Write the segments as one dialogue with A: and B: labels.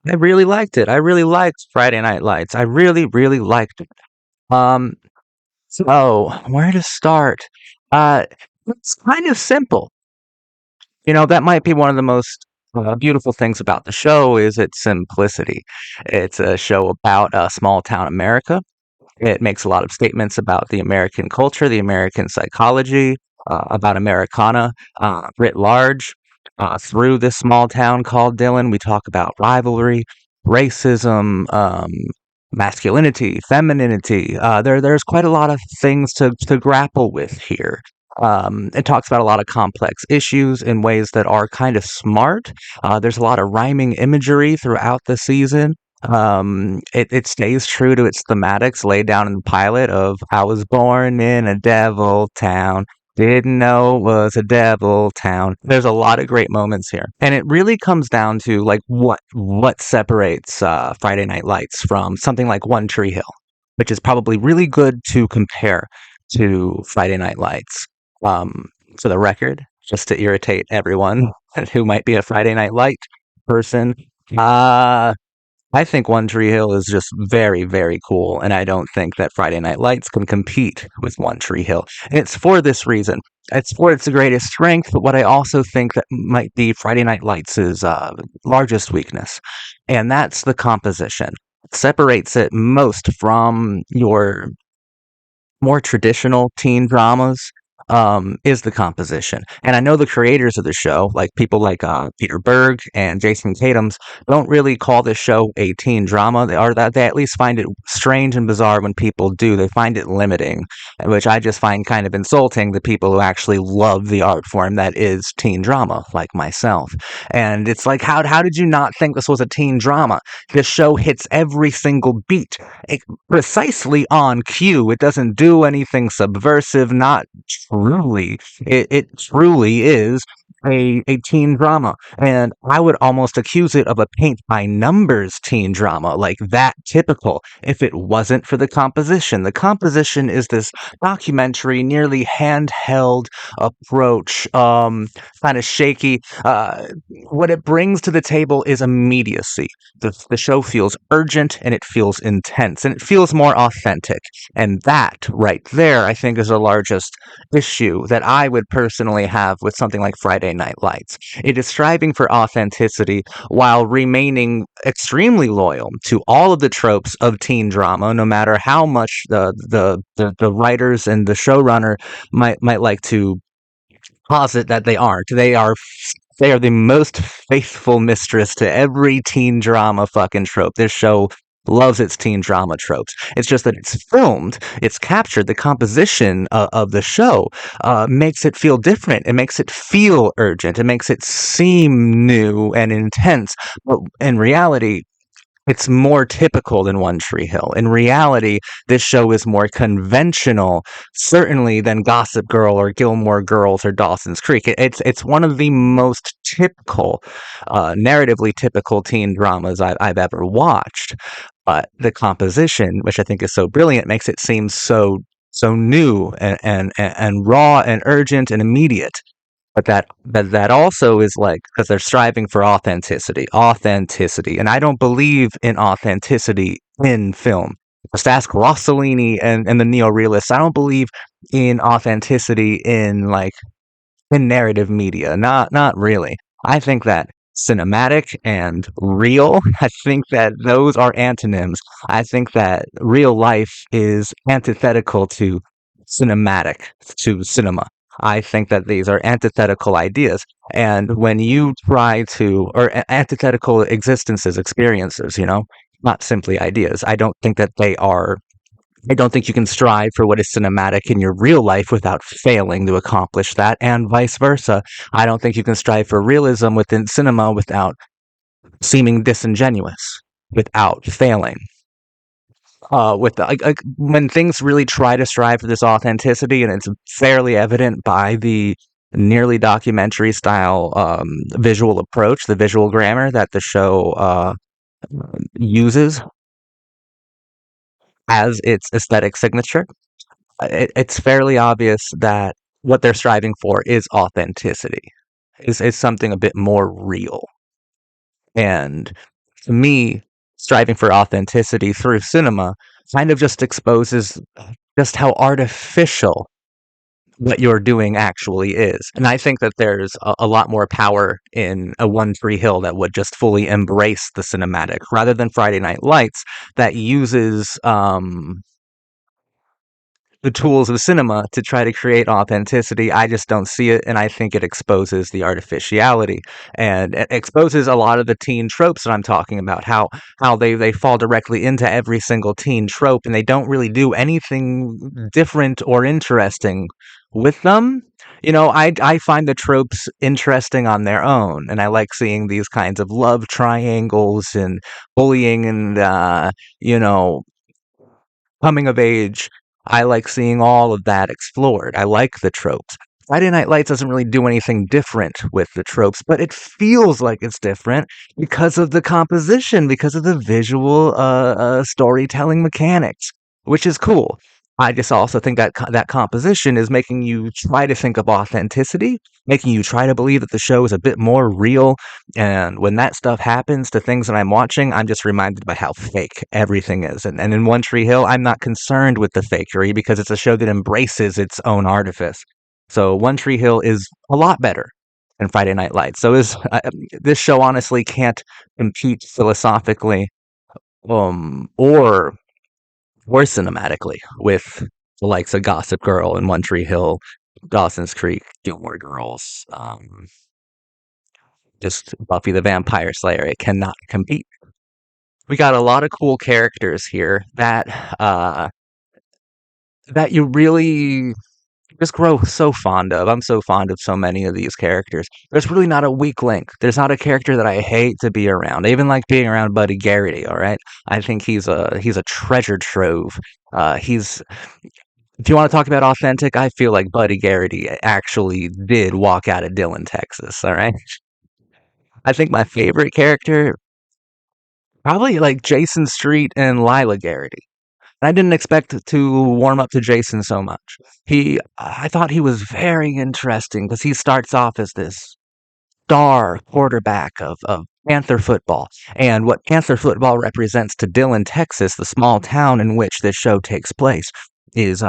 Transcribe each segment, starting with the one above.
A: I really liked it. I really liked Friday Night Lights. I really, really liked it. Um, so where to start? Uh, it's kind of simple. That might be one of the most beautiful things about the show is its simplicity. It's a show about small town America. It makes a lot of statements about the American culture, the American psychology, about Americana writ large. Through this small town called Dillon, we talk about rivalry, racism, masculinity, femininity. There's quite a lot of things to grapple with here. It talks about a lot of complex issues in ways that are kind of smart. There's a lot of rhyming imagery throughout the season. It stays true to its thematics laid down in the pilot of I was born in a devil town. Didn't know it was a devil town. There's a lot of great moments here. And it really comes down to like what separates Friday Night Lights from something like One Tree Hill, which is probably really good to compare to Friday Night Lights. Um, for the record, just to irritate everyone who might be a Friday Night Light person, uh I think One Tree Hill is just very, very cool, and I don't think that Friday Night Lights can compete with One Tree Hill. And it's for this reason. It's for its greatest strength, but what I also think that might be Friday Night Lights' largest weakness, and that's the composition. It separates it most from your more traditional teen dramas is the composition. And I know the creators of the show, like people like Peter Berg and Jason Katims, don't really call this show a teen drama. They at least find it strange and bizarre when people do. They find it limiting, which I just find kind of insulting to people who actually love the art form that is teen drama, like myself. And it's like, how did you not think this was a teen drama? This show hits every single beat precisely on cue. It doesn't do anything subversive, not truly. It truly is a teen drama. And I would almost accuse it of a paint by numbers teen drama, like that typical, if it wasn't for the composition. The composition is this documentary, nearly handheld approach, kind of shaky. What it brings to the table is immediacy. The show feels urgent and it feels intense and it feels more authentic. And that right there, I think, is the largest issue that I would personally have with something like Friday Night Lights. It is striving for authenticity while remaining extremely loyal to all of the tropes of teen drama, no matter how much the writers and the showrunner might like to posit that they aren't. They are the most faithful mistress to every teen drama fucking trope. This show loves its teen drama tropes. It's just that it's filmed, it's captured. The composition of the show makes it feel different. It makes it feel urgent. It makes it seem new and intense. But in reality, it's more typical than One Tree Hill. In reality, this show is more conventional, certainly, than Gossip Girl or Gilmore Girls or Dawson's Creek. It's one of the most typical, narratively typical teen dramas I've ever watched. But the composition, which I think is so brilliant, makes it seem so new and raw and urgent and immediate. But that also is like because they're striving for authenticity, and I don't believe in authenticity in film. Just ask Rossellini and the neo-realists. I don't believe in authenticity in narrative media. Not really. I think that cinematic and real. I think that those are antonyms. I think that real life is antithetical to cinematic, to cinema. I think that these are antithetical ideas. And when you try to, or antithetical existences, experiences, not simply ideas, I don't think you can strive for what is cinematic in your real life without failing to accomplish that, and vice versa. I don't think you can strive for realism within cinema without seeming disingenuous, without failing. When things really try to strive for this authenticity, and it's fairly evident by the nearly documentary style visual approach, the visual grammar that the show uses as its aesthetic signature, it's fairly obvious that what they're striving for is authenticity, is something a bit more real. And To me, striving for authenticity through cinema kind of just exposes just how artificial what you're doing actually is. And I think that there's a lot more power in a One Tree Hill that would just fully embrace the cinematic rather than Friday Night Lights that uses the tools of cinema to try to create authenticity. I just don't see it, and I think it exposes the artificiality and it exposes a lot of the teen tropes that I'm talking about. How they fall directly into every single teen trope, and they don't really do anything different or interesting with them. I find the tropes interesting on their own, and I like seeing these kinds of love triangles and bullying and you know coming of age. I like seeing all of that explored. I like the tropes. Friday Night Lights doesn't really do anything different with the tropes, but it feels like it's different because of the composition, because of the visual storytelling mechanics, which is cool. I just also think that that composition is making you try to think of authenticity, making you try to believe that the show is a bit more real. And when that stuff happens to things that I'm watching, I'm just reminded by how fake everything is. And in One Tree Hill, I'm not concerned with the fakery because it's a show that embraces its own artifice. So One Tree Hill is a lot better than Friday Night Lights. So is this show honestly can't compete philosophically or cinematically with the likes of Gossip Girl and One Tree Hill, Dawson's Creek, Gilmore Girls, just Buffy the Vampire Slayer. It cannot compete. We got a lot of cool characters here that you really just grow so fond of. I'm so fond of so many of these characters. There's really not a weak link. There's not a character that I hate to be around. I even like being around Buddy Garrity. All right, I think he's a treasure trove. He's If you want to talk about authentic, I feel like Buddy Garrity actually did walk out of Dillon, Texas. All right, I think my favorite character probably like Jason Street and Lila Garrity. I didn't expect to warm up to Jason so much. I thought he was very interesting because he starts off as this star quarterback of Panther football. And what Panther football represents to Dillon, Texas, the small town in which this show takes place, is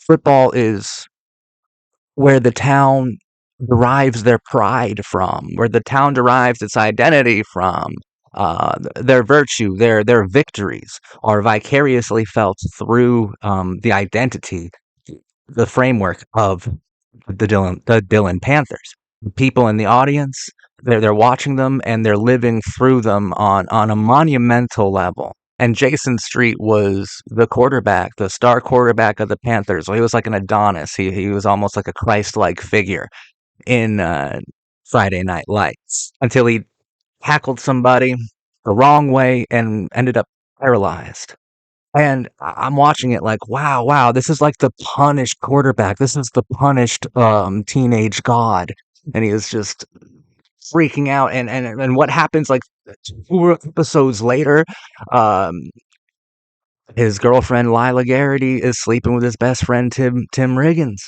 A: football is where the town derives their pride from, where the town derives its identity from. Their virtue, their victories are vicariously felt through the identity, the framework of the Dillon Panthers. People in the audience, they're watching them and they're living through them on a monumental level. And Jason Street was the quarterback, the star quarterback of the Panthers. Well, he was like an Adonis. He was almost like a Christ-like figure in Friday Night Lights until he tackled somebody the wrong way and ended up paralyzed. And I'm watching it like, wow, wow, this is like the punished quarterback. This is the punished teenage god. And he is just freaking out. And what happens like 2 episodes later, um, his girlfriend Lila Garrity is sleeping with his best friend Tim Riggins.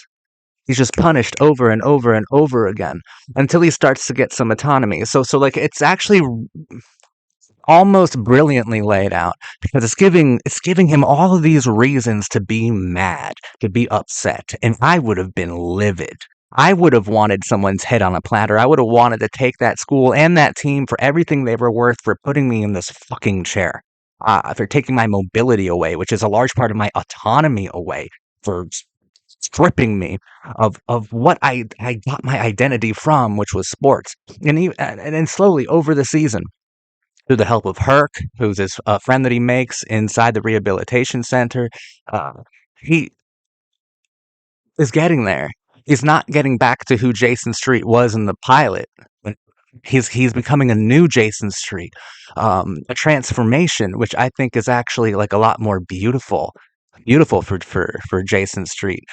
A: He's just punished over and over and over again until he starts to get some autonomy. So like it's actually almost brilliantly laid out because it's giving him all of these reasons to be mad, to be upset, and I would have been livid. I would have wanted someone's head on a platter. I would have wanted to take that school and that team for everything they were worth for putting me in this fucking chair, for taking my mobility away, which is a large part of my autonomy away, for stripping me of what I got my identity from, which was sports. And then slowly over the season, through the help of Herc, who's his friend that he makes inside the rehabilitation center. Uh, he is getting there. He's not getting back to who Jason Street was in the pilot. But he's becoming a new Jason Street, a transformation, which I think is actually like a lot more beautiful for Jason Street.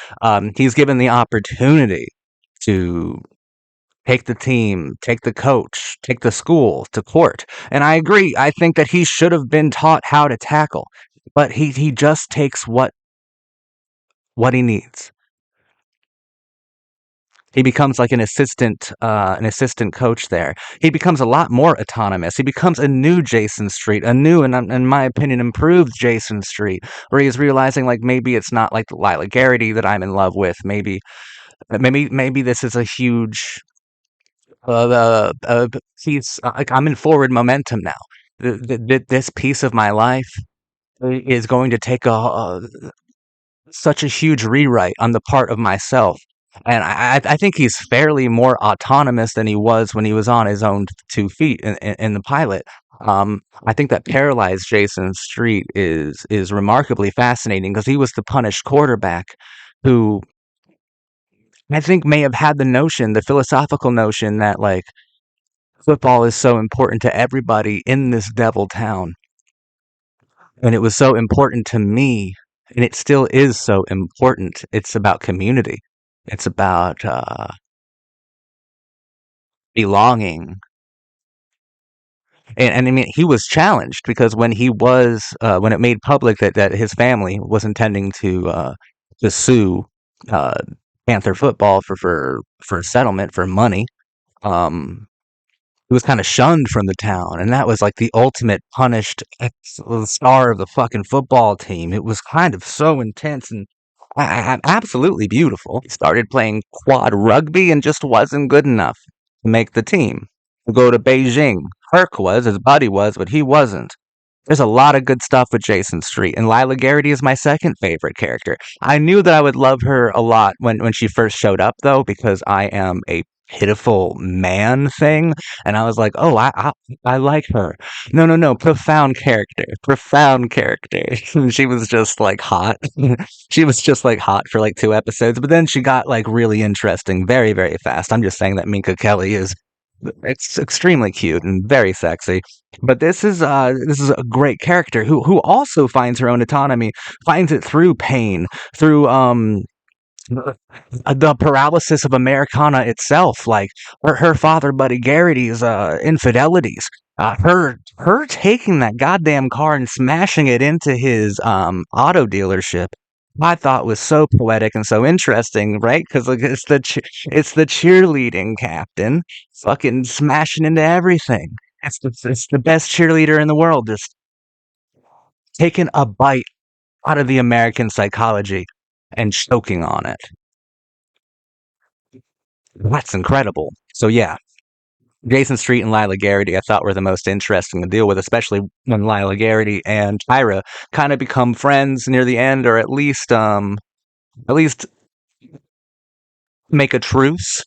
A: He's given the opportunity to take the team, take the coach, take the school to court. And I agree. I think that he should have been taught how to tackle, but he just takes what he needs. He becomes like an assistant coach there. He becomes a lot more autonomous. He becomes a new Jason Street, a new and, in my opinion, improved Jason Street, where he's realizing like maybe it's not like the Lila Garrity that I'm in love with. Maybe this is a huge piece. Like I'm in forward momentum now. This piece of my life is going to take such a huge rewrite on the part of myself. And I think he's fairly more autonomous than he was when he was on his own 2 feet in the pilot. I think that paralyzed Jason Street is remarkably fascinating because he was the punished quarterback who I think may have had the philosophical notion that like football is so important to everybody in this devil town. And it was so important to me, and it still is so important. It's about community. It's about belonging. And I mean, he was challenged because when it made public that his family was intending to sue uh, Panther football for settlement for money. Um, he was kind of shunned from the town, and that was like the ultimate punished star of the fucking football team. It was kind of so intense and absolutely beautiful. He started playing quad rugby and just wasn't good enough to make the team. To go to Beijing. Herc was, his buddy was, but he wasn't. There's a lot of good stuff with Jason Street, and Lila Garrity is my second favorite character. I knew that I would love her a lot when she first showed up, though, because I am a pitiful man thing, and I was like, oh, I like her. No, no, no, profound character. She was just like hot. She was just like hot for like 2 episodes, but then she got like really interesting very, very fast. I'm just saying that Minka Kelly is it's extremely cute and very sexy. But this is a great character who also finds her own autonomy, finds it through pain, through the paralysis of Americana itself, like her father Buddy Garrity's infidelities. Her taking that goddamn car and smashing it into his auto dealership, I thought was so poetic and so interesting, right? Because like it's the cheerleading captain, fucking smashing into everything. It's the best cheerleader in the world, just taking a bite out of the American psychology and choking on it. That's incredible. So yeah, Jason Street and Lila Garrity I thought were the most interesting to deal with, especially when Lila Garrity and Tyra kind of become friends near the end, or at least make a truce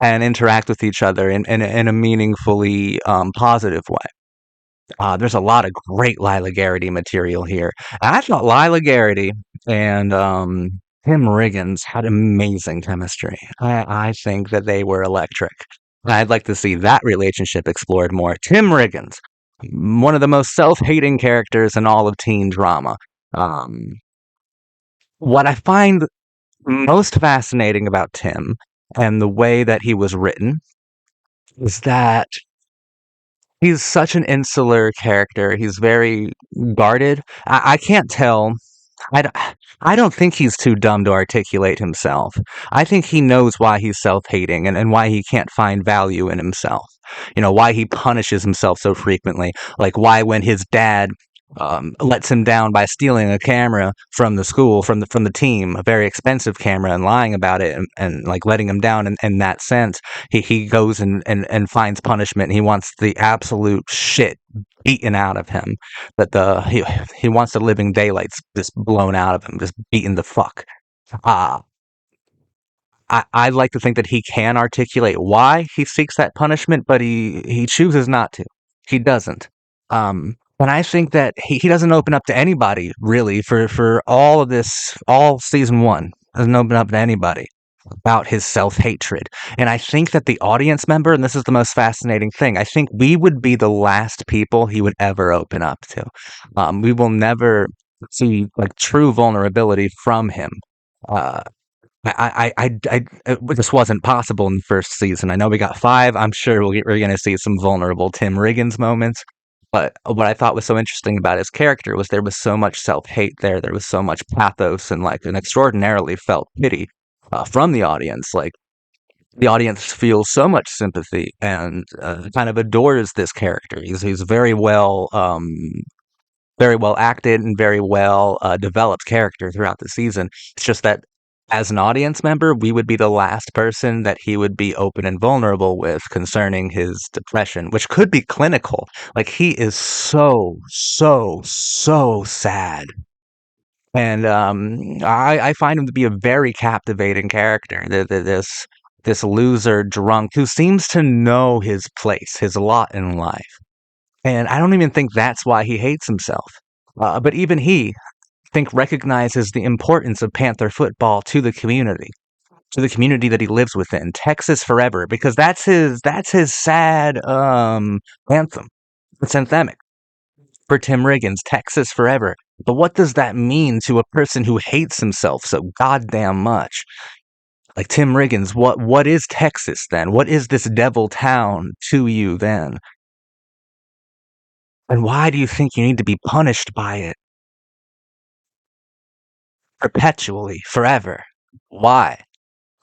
A: and interact with each other in a meaningfully positive way. There's a lot of great Lila Garrity material here. I thought Lila Garrity and Tim Riggins had amazing chemistry. I think that they were electric. I'd like to see that relationship explored more. Tim Riggins, one of the most self-hating characters in all of teen drama. Um, what I find most fascinating about Tim and the way that he was written is that he's such an insular character. He's very guarded. I can't tell. I, d- I don't think he's too dumb to articulate himself. I think he knows why he's self hating and why he can't find value in himself. Why he punishes himself so frequently. Like, why when his dad lets him down by stealing a camera from the school, from the team, a very expensive camera, and lying about it and like letting him down in that sense, he goes and finds punishment. And he wants the absolute shit beaten out of him. That he wants the living daylights just blown out of him, just beaten the fuck. Uh, I like to think that he can articulate why he seeks that punishment, but he chooses not to. He doesn't. And I think that he doesn't open up to anybody really for all of this, all season one. Doesn't open up to anybody about his self hatred. And I think that the audience member, and this is the most fascinating thing, I think we would be the last people he would ever open up to. We will never see like true vulnerability from him. Uh, this wasn't possible in the first season. I know we got 5. I'm sure we're going to see some vulnerable Tim Riggins moments. But what I thought was so interesting about his character was there was so much self-hate there. There was so much pathos and like an extraordinarily felt pity from the audience. Like the audience feels so much sympathy and kind of adores this character. He's very well acted and very well developed character throughout the season. It's just that as an audience member, we would be the last person that he would be open and vulnerable with concerning his depression, which could be clinical. Like he is so sad. And I find him to be a very captivating character. This loser drunk who seems to know his place, his lot in life. And I don't even think that's why he hates himself. But even he, I think, recognizes the importance of Panther football to the community that he lives within. Texas forever, because that's his sad anthem. It's anthemic for Tim Riggins, Texas forever. But what does that mean to a person who hates himself so goddamn much? Like Tim Riggins, what is Texas then? What is this devil town to you then? And why do you think you need to be punished by it perpetually, forever? Why?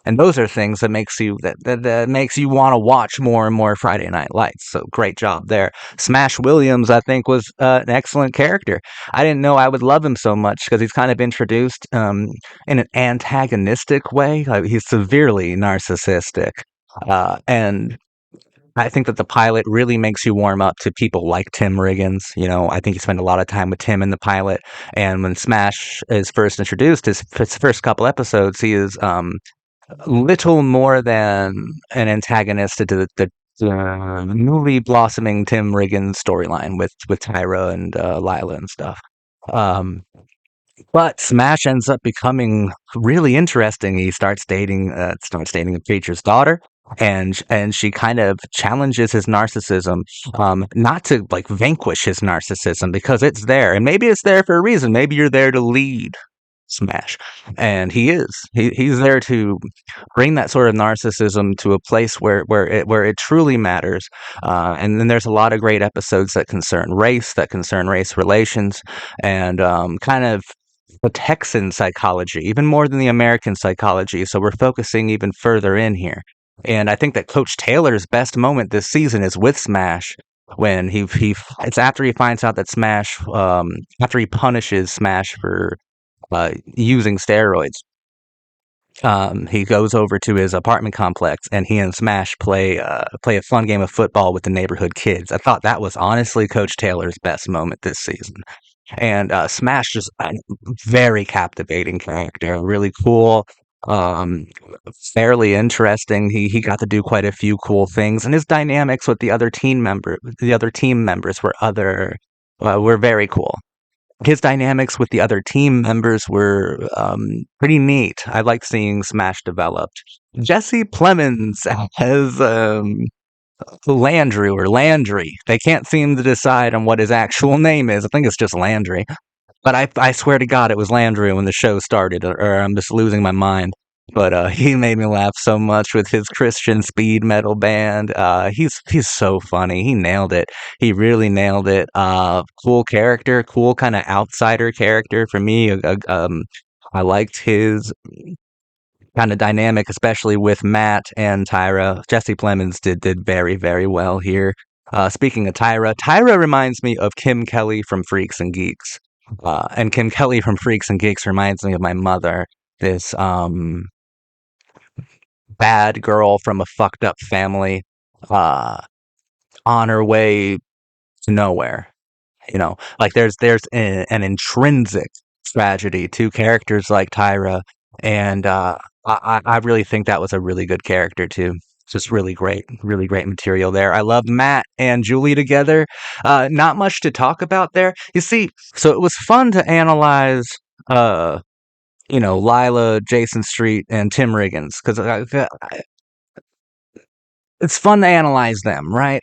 A: And those are things that that makes you want to watch more and more Friday Night Lights. So great job there. Smash Williams, I think, was an excellent character. I didn't know I would love him so much because he's kind of introduced in an antagonistic way. He's severely narcissistic, and I think that the pilot really makes you warm up to people like Tim Riggins. You know, I think you spend a lot of time with Tim in the pilot, and when Smash is first introduced, his first couple episodes, he is little more than an antagonist to the newly blossoming Tim Riggins storyline with Tyra and Lila and stuff. Um, but Smash ends up becoming really interesting. He starts dating a preacher's daughter, and she kind of challenges his narcissism, not to like vanquish his narcissism because it's there, and maybe it's there for a reason. Maybe you're there to lead Smash, and he is. He's there to bring that sort of narcissism to a place where it truly matters. And then there's a lot of great episodes that concern race relations, and kind of the Texan psychology, even more than the American psychology. So we're focusing even further in here. And I think that Coach Taylor's best moment this season is with Smash when it's after he finds out that after he punishes Smash for using steroids. He goes over to his apartment complex, and he and Smash play a fun game of football with the neighborhood kids. I thought that was honestly Coach Taylor's best moment this season. And Smash is a very captivating character, really cool, um, fairly interesting. He got to do quite a few cool things, and his dynamics with the other team members were very cool. His dynamics with the other team members were pretty neat. I like seeing Smash developed. Jesse Plemons as Landry or Landry. They can't seem to decide on what his actual name is. I think it's just Landry. But I swear to God, it was Landry when the show started, or I'm just losing my mind. But he made me laugh so much with his Christian speed metal band. He's so funny. He nailed it. He really nailed it. Cool character, cool kind of outsider character for me. I liked his kind of dynamic, especially with Matt and Tyra. Jesse Plemons did very very well here. Speaking of Tyra, Tyra reminds me of Kim Kelly from Freaks and Geeks. And Kim Kelly from Freaks and Geeks reminds me of my mother, this bad girl from a fucked up family, uh, on her way to nowhere. You know, like there's an intrinsic tragedy to characters like Tyra, and I really think that was a really good character too. Just really great material there. I love Matt and Julie together. Not much to talk about there. You see, so it was fun to analyze, uh, Lila, Jason Street, and Tim Riggins because it's fun to analyze them, right?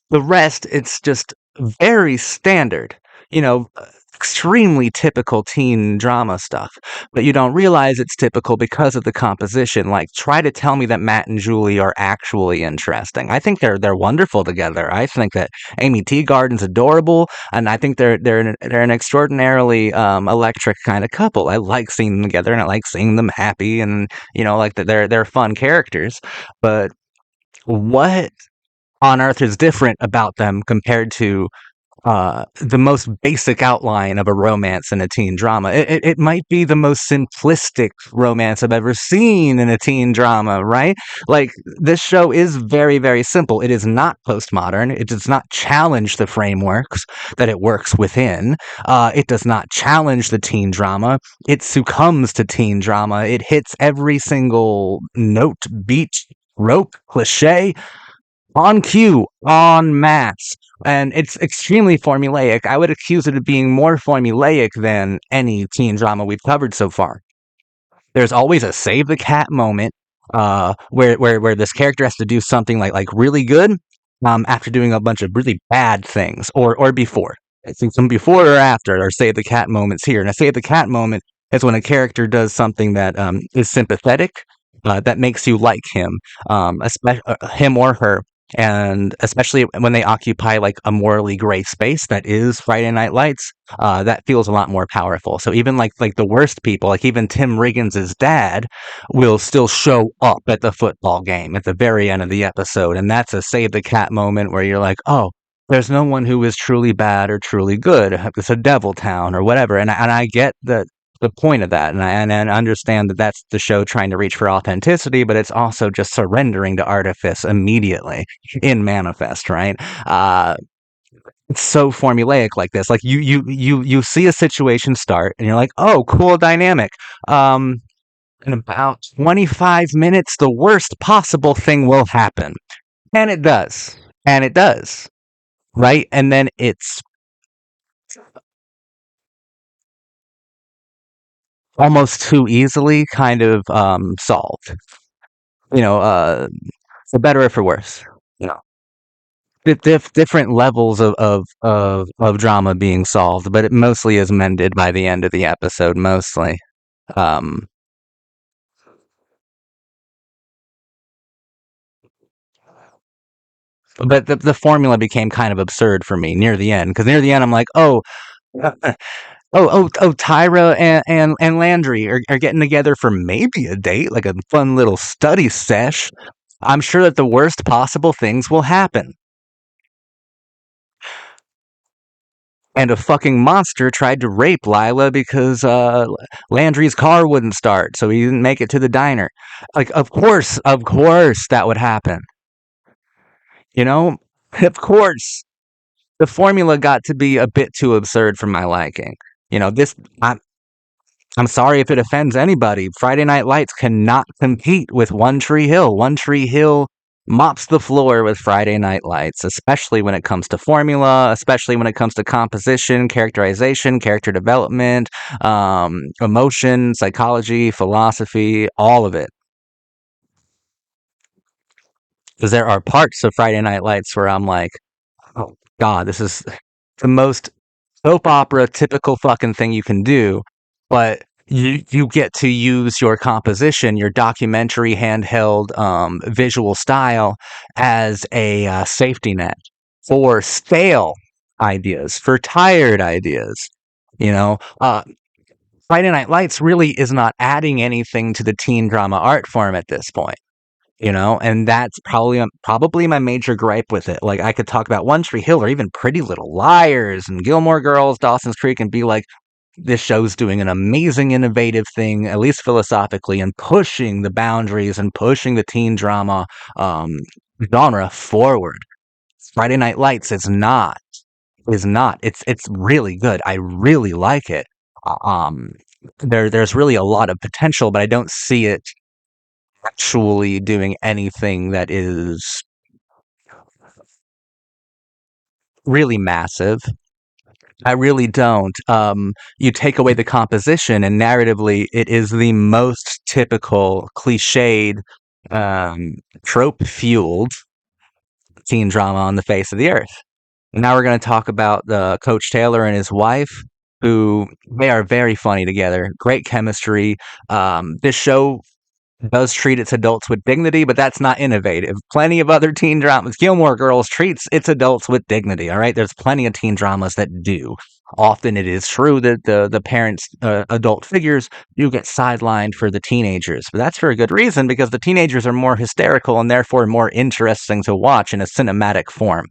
A: The rest, it's just very standard. You know, extremely typical teen drama stuff, but you don't realize it's typical because of the composition. Like, try to tell me that Matt and Julie are actually interesting. I think they're wonderful together. I think that Amy Teagarden's adorable, and I think they're an extraordinarily electric kind of couple. I like seeing them together, and I like seeing them happy, and like that they're fun characters. But what on earth is different about them compared to the most basic outline of a romance in a teen drama? It might be the most simplistic romance I've ever seen in a teen drama, right? Like, this show is very, very simple. It is not postmodern. It does not challenge the frameworks that it works within. It does not challenge the teen drama. It succumbs to teen drama. It hits every single note, beat, rope, cliche on cue, en masse. And it's extremely formulaic. I would accuse it of being more formulaic than any teen drama we've covered so far. There's always a save the cat moment, where this character has to do something like really good, after doing a bunch of really bad things, or before. I think some before or after are save the cat moments here. And a save the cat moment is when a character does something that is sympathetic, that makes you like him, especially him or her, and especially when they occupy like a morally gray space that is Friday Night Lights. That feels a lot more powerful. So even like the worst people, like even Tim Riggins' dad, will still show up at the football game at the very end of the episode, and that's a save the cat moment where you're like, oh, there's no one who is truly bad or truly good. It's a devil town or whatever, and I get the point of that, and understand that that's the show trying to reach for authenticity, but it's also just surrendering to artifice immediately in Manifest, right? It's so formulaic like this. Like, you see a situation start, and you're like, oh, cool dynamic. In about 25 minutes, the worst possible thing will happen, and it does, and it does, right? And then it's almost too easily kind of solved. For better or for worse. You know, different levels of drama being solved, but it mostly is mended by the end of the episode. Mostly, um, but the formula became kind of absurd for me near the end, because near the end I'm like, oh, Tyra and Landry are getting together for maybe a date, like a fun little study sesh. I'm sure that the worst possible things will happen. And a fucking monster tried to rape Lila because Landry's car wouldn't start, so he didn't make it to the diner. Like, of course, that would happen. You know, of course, the formula got to be a bit too absurd for my liking. This. I'm sorry if it offends anybody. Friday Night Lights cannot compete with One Tree Hill. One Tree Hill mops the floor with Friday Night Lights, especially when it comes to formula, especially when it comes to composition, characterization, character development, emotion, psychology, philosophy, all of it. Because there are parts of Friday Night Lights where I'm like, oh God, this is the most soap opera typical fucking thing you can do, but you get to use your composition, your documentary handheld visual style as a safety net for stale ideas, for tired ideas. You know, Friday Night Lights really is not adding anything to the teen drama art form at this point. And that's probably my major gripe with it. Like, I could talk about One Tree Hill or even Pretty Little Liars and Gilmore Girls, Dawson's Creek, and be like, this show's doing an amazing, innovative thing, at least philosophically, and pushing the boundaries and pushing the teen drama genre forward. Friday Night Lights is not. It's really good. I really like it. Um, there's really a lot of potential, but I don't see it actually doing anything that is really massive. I really don't. You take away the composition, and narratively, it is the most typical, cliched, trope-fueled teen drama on the face of the earth. Now we're going to talk about Coach Taylor and his wife. who they are very funny together. Great chemistry. This show does treat its adults with dignity, but that's not innovative. Plenty of other teen dramas. Gilmore Girls treats its adults with dignity. All right, there's plenty of teen dramas that do. Often it is true that the parents, adult figures, do get sidelined for the teenagers, but that's for a good reason because the teenagers are more hysterical and therefore more interesting to watch in a cinematic form.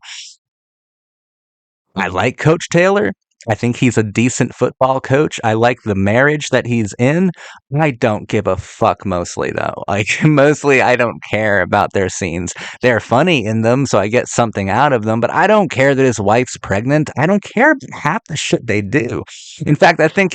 A: I like Coach Taylor. I think he's a decent football coach. I like the marriage that he's in. I don't give a fuck mostly though. Like mostly I don't care about their scenes. They're funny in them, so I get something out of them, but I don't care that his wife's pregnant. I don't care half the shit they do. In fact, I think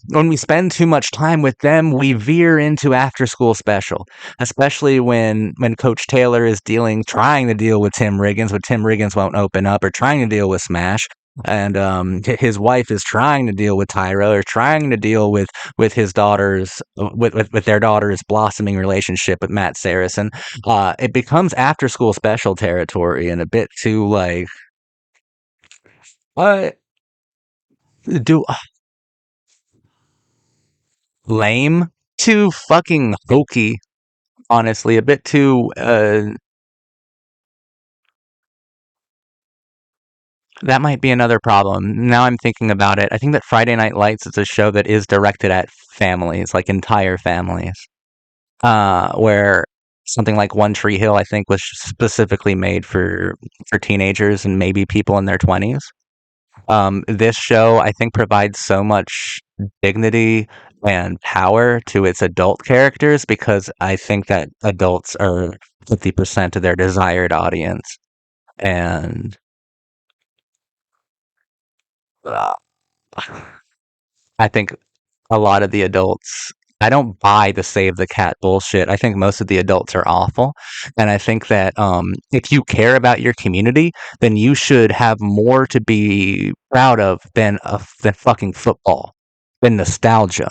A: when we spend too much time with them, we veer into after school special, especially when Coach Taylor is trying to deal with Tim Riggins, but Tim Riggins won't open up, or trying to deal with Smash, and his wife is trying to deal with Tyra, or trying to deal with his daughters, with their daughter's blossoming relationship with Matt Saracen. It becomes after school special territory and a bit too like what do lame, too fucking hokey, honestly, a bit too that might be another problem. Now I'm thinking about it. I think that Friday Night Lights is a show that is directed at families, like entire families. Where something like One Tree Hill, I think, was specifically made for teenagers and maybe people in their 20s. This show, I think, provides so much dignity and power to its adult characters because I think that adults are 50% of their desired audience. And uh, I think a lot of the adults, I don't buy the save the cat bullshit. I think most of the adults are awful. And I think that if you care about your community, then you should have more to be proud of than fucking football, than nostalgia,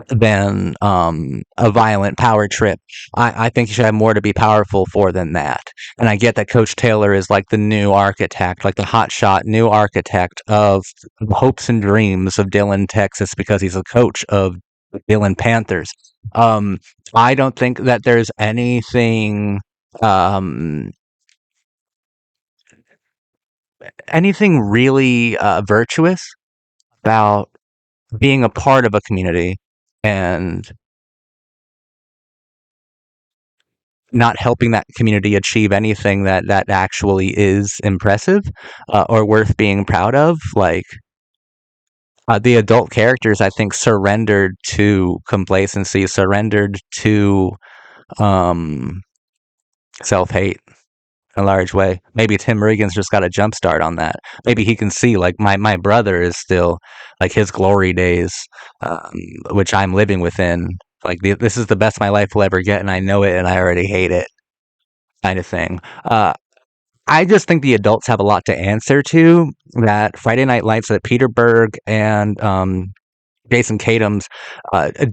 A: than a violent power trip. I think you should have more to be powerful for than that. And I get that Coach Taylor is like the new architect, like the hotshot new architect of the hopes and dreams of Dillon, Texas, because he's a coach of the Dillon Panthers. Um, I don't think that there's um, anything really virtuous about being a part of a community and not helping that community achieve anything that actually is impressive, or worth being proud of. Like the adult characters, I think, surrendered to complacency, surrendered to um, self hate in a large way. Maybe Tim Riggins just got a jump start on that. Maybe he can see like my brother is still like his glory days, um, which I'm living within. Like this is the best my life will ever get, and I know it, and I already hate it, kind of thing. I just think the adults have a lot to answer to that Friday Night Lights, that Peter Berg and Jason Katims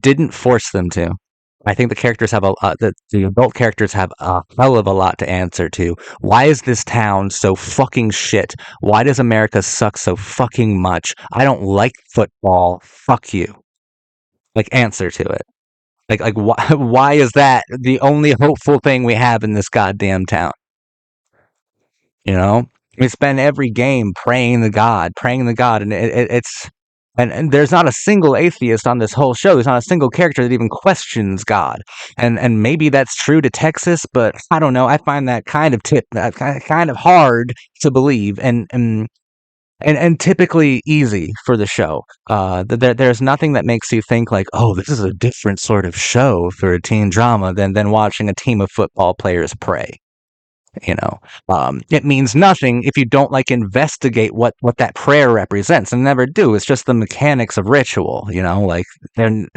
A: didn't force them to. I think the characters have the adult characters have a hell of a lot to answer to. Why is this town so fucking shit? Why does America suck so fucking much? I don't like football. Fuck you. Like answer to it. Like why why is that the only hopeful thing we have in this goddamn town? You know, we spend every game praying to God, and it's and there's not a single atheist on this whole show. There's not a single character that even questions God, and maybe that's true to Texas, but I don't know. I find that kind of hard to believe, and typically easy for the show. There's nothing that makes you think like, oh, this is a different sort of show for a teen drama than watching a team of football players pray. You know, it means nothing if you don't like investigate what that prayer represents, and never do. It's just the mechanics of ritual. You know, like then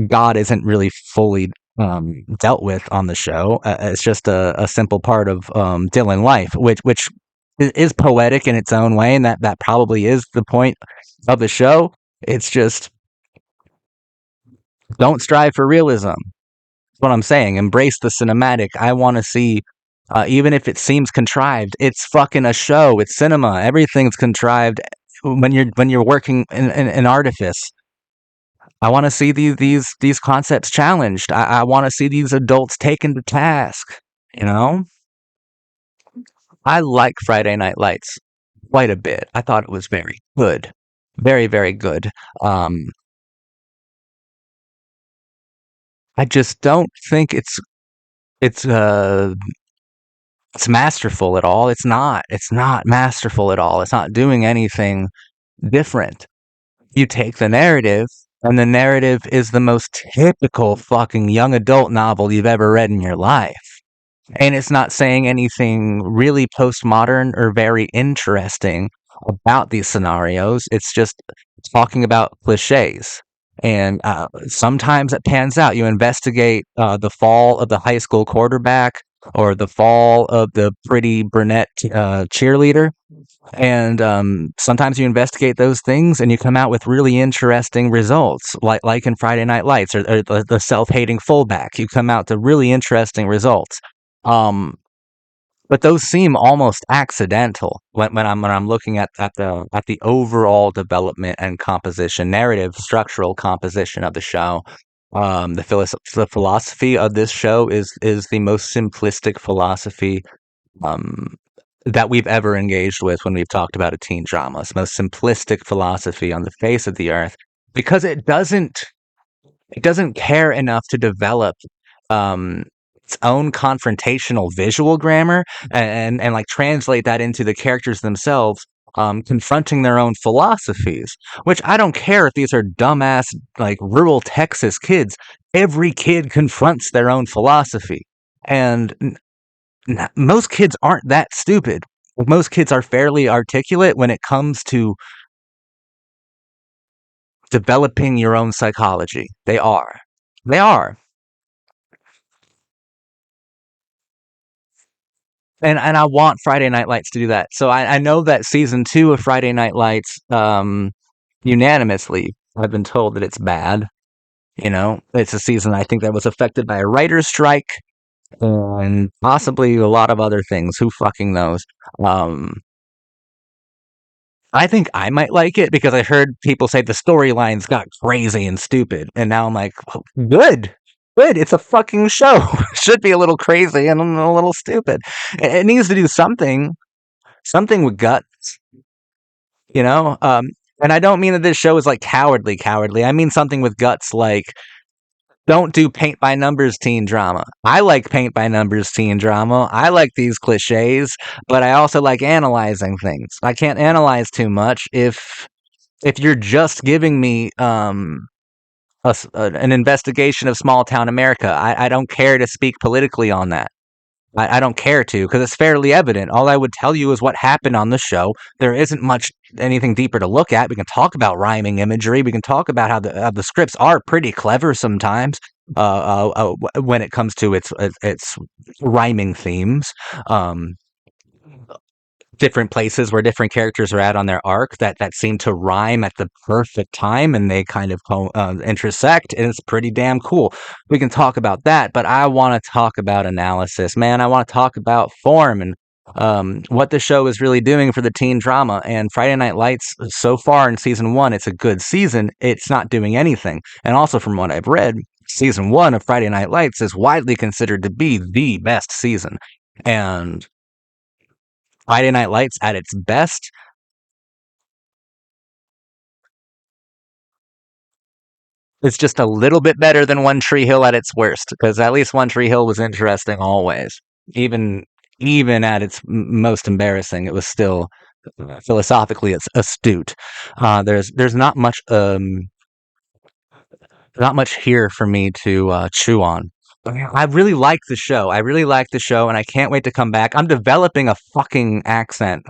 A: God isn't really fully dealt with on the show. It's just a simple part of Dylan life, which is poetic in its own way, and that probably is the point of the show. It's just don't strive for realism. What I'm saying. Embrace the cinematic. I want to see, even if it seems contrived, it's fucking a show. It's cinema. Everything's contrived when you're working in artifice. I want to see these concepts challenged. I want to see these adults taken to task. You know, I like Friday Night Lights quite a bit. I thought it was very good, very very good. Um, I just don't think it's it's masterful at all. It's not. It's not masterful at all. It's not doing anything different. You take the narrative, and the narrative is the most typical fucking young adult novel you've ever read in your life. And it's not saying anything really postmodern or very interesting about these scenarios. It's just talking about cliches. And sometimes it pans out. You investigate the fall of the high school quarterback or the fall of the pretty brunette cheerleader, and sometimes you investigate those things and you come out with really interesting results, like in Friday Night Lights, or the self-hating fullback. You come out to really interesting results. Um, but those seem almost accidental when I'm looking at the overall development and composition, narrative, structural composition of the show. The philosophy of this show is the most simplistic philosophy um, that we've ever engaged with when we've talked about a teen drama. It's the most simplistic philosophy on the face of the earth because it doesn't care enough to develop um, its own confrontational visual grammar and like translate that into the characters themselves. Confronting their own philosophies, which I don't care if these are dumbass, like rural Texas kids. Every kid confronts their own philosophy. And most kids aren't that stupid. Most kids are fairly articulate when it comes to developing your own psychology. They are. They are. And I want Friday Night Lights to do that. So I know that season 2 of Friday Night Lights, unanimously, I've been told that it's bad. You know, it's a season I think that was affected by a writer's strike and possibly a lot of other things. Who fucking knows? Um, I think I might like it because I heard people say the storylines got crazy and stupid, and now I'm like, "Oh, good, good. It's a fucking show. It should be a little crazy and a little stupid. It needs to do something with guts, you know. And I don't mean that this show is like cowardly, cowardly. I mean something with guts, like don't do paint by numbers teen drama. I like paint by numbers teen drama. I like these cliches, but I also like analyzing things. I can't analyze too much if you're just giving me an investigation of small town America. I don't care to speak politically on that. I don't care to because it's fairly evident. All I would tell you is what happened on the show. There isn't much anything deeper to look at. We can talk about rhyming imagery. We can talk about how the scripts are pretty clever sometimes. When it comes to its rhyming themes. Um, Different places where different characters are at on their arc that seem to rhyme at the perfect time and they kind of intersect, and it's pretty damn cool. We can talk about that, but I want to talk about analysis, man. I want to talk about form and what the show is really doing for the teen drama. And Friday Night Lights, so far in season 1, it's a good season. It's not doing anything. And also from what I've read, season 1 of Friday Night Lights is widely considered to be the best season. And Friday Night Lights at its best, it's just a little bit better than One Tree Hill at its worst, because at least One Tree Hill was interesting always. Even even at its most embarrassing, it was still philosophically astute. There's not much here for me to chew on. I really like the show. I really like the show, and I can't wait to come back. I'm developing a fucking accent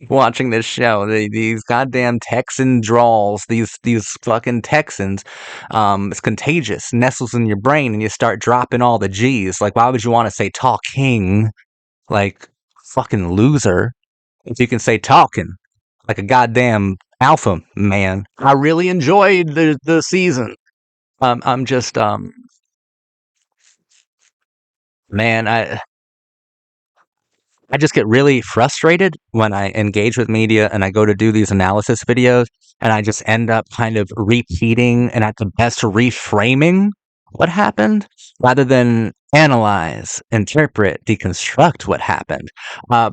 A: watching this show. These goddamn Texan drawls, these fucking Texans, it's contagious, nestles in your brain, and you start dropping all the G's. Like, why would you want to say talking? Like, fucking loser. If you can say talking, like a goddamn alpha man. I really enjoyed the season. I'm just man, I just get really frustrated when I engage with media and I go to do these analysis videos and I just end up kind of repeating and at the best reframing what happened rather than analyze, interpret, deconstruct what happened. Uh,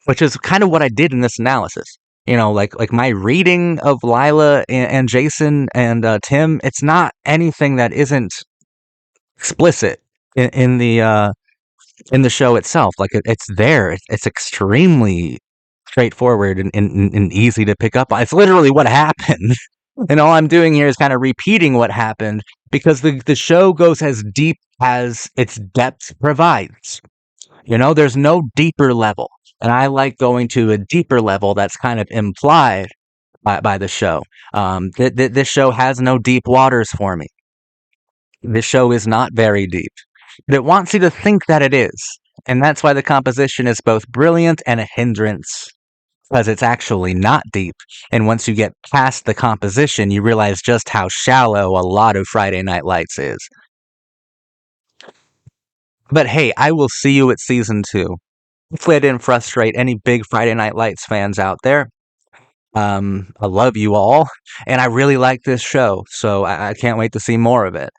A: which is kind of what I did in this analysis. Like my reading of Lila and Jason and Tim, it's not anything that isn't explicit in the show itself. Like it's there. It's extremely straightforward and easy to pick up on. It's literally what happened. And all I'm doing here is kind of repeating what happened because the show goes as deep as its depth provides. There's no deeper level. And I like going to a deeper level that's kind of implied by the show. This show has no deep waters for me. This show is not very deep. But it wants you to think that it is. And that's why the composition is both brilliant and a hindrance. Because it's actually not deep. And once you get past the composition, you realize just how shallow a lot of Friday Night Lights is. But hey, I will see you at season 2. Hopefully I didn't frustrate any big Friday Night Lights fans out there. I love you all, and I really like this show, so I can't wait to see more of it.